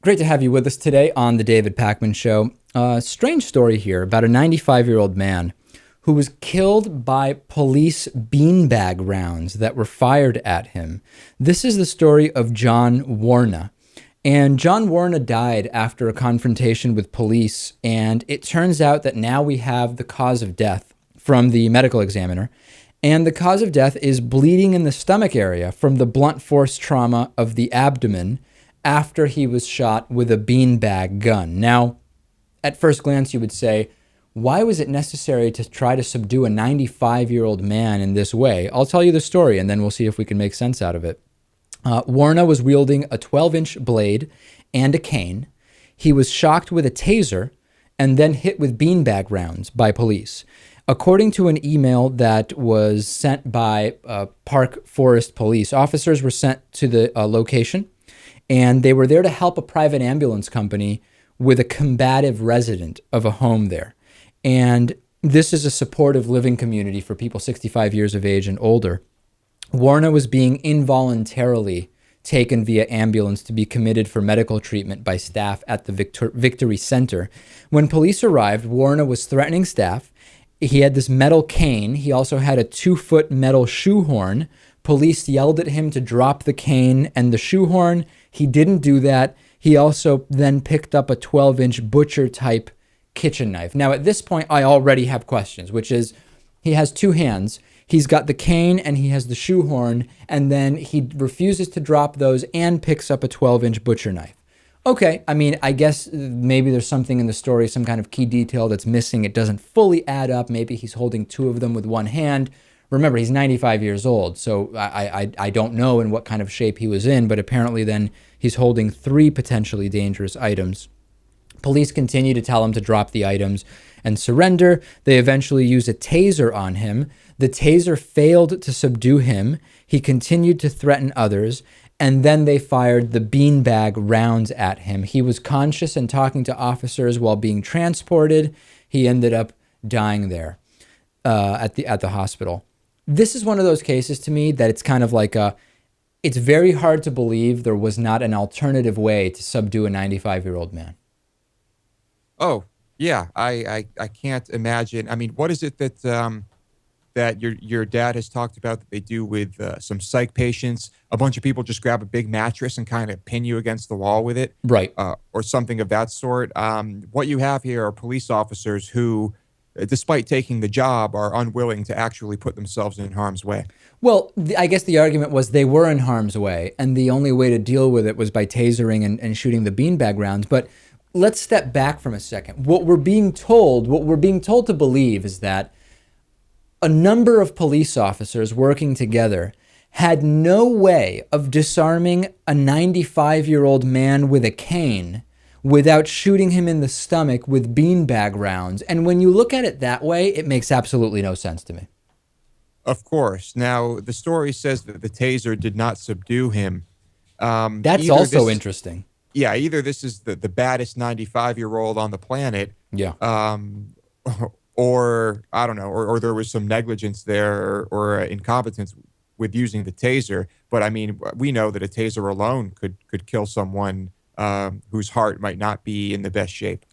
Great to have you with us today on the David Pakman Show. Strange story here about a 95-year-old man who was killed by police beanbag rounds that were fired at him. This is the story of John Warna. And John Warna died after a confrontation with police, and it turns out that now we have the cause of death from the medical examiner. And the cause of death is bleeding in the stomach area from the blunt force trauma of the abdomen after he was shot with a beanbag gun. Now, at first glance, you would say, why was it necessary to try to subdue a 95-year-old man in this way? I'll tell you the story, and then we'll see if we can make sense out of it. Warna was wielding a 12-inch blade and a cane. He was shocked with a taser and then hit with beanbag rounds by police. According to an email that was sent by Park Forest Police, officers were sent to the location, and they were there to help a private ambulance company with a combative resident of a home there. And this is a supportive living community for people 65 years of age and older. Warna was being involuntarily taken via ambulance to be committed for medical treatment by staff at the Victory Center. When police arrived, Warna was threatening staff. He had this metal cane. He also had a 2-foot metal shoehorn. Police yelled at him to drop the cane and the shoehorn. He didn't do that. He also then picked up a 12-inch butcher-type kitchen knife. Now, at this point, I already have questions, which is he has two hands. He's got the cane and he has the shoehorn, and then he refuses to drop those and picks up a 12-inch butcher knife. Okay, I mean, I guess maybe there's something in the story, some kind of key detail that's missing. It doesn't fully add up. Maybe he's holding two of them with one hand. Remember, he's 95 years old, so I don't know in what kind of shape he was in, but apparently then he's holding three potentially dangerous items. Police continue to tell him to drop the items and surrender. They eventually use a taser on him. The taser failed to subdue him. He continued to threaten others, and then they fired the beanbag rounds at him. He was conscious and talking to officers while being transported. He ended up dying there at the hospital. This is one of those cases to me that it's kind of like it's very hard to believe there was not an alternative way to subdue a 95-year-old man. Oh, yeah. I can't imagine. I mean, what is it that that your dad has talked about that they do with some psych patients? A bunch of people just grab a big mattress and kind of pin you against the wall with it, Right. or something of that sort. What you have here are police officers who, despite taking the job, are unwilling to actually put themselves in harm's way. Well, I guess the argument was they were in harm's way, and the only way to deal with it was by tasering and shooting the beanbag rounds. But let's step back from a second. What we're being told to believe is that a number of police officers working together had no way of disarming a 95-year-old man with a cane without shooting him in the stomach with beanbag rounds. And when you look at it that way, it makes absolutely no sense to me. Of course. Now, the story says that the taser did not subdue him. That's also interesting. Yeah, either this is the baddest 95-year-old on the planet, Yeah. or I don't know, or there was some negligence there or incompetence with using the taser. But I mean, we know that a taser alone could kill someone whose heart might not be in the best shape.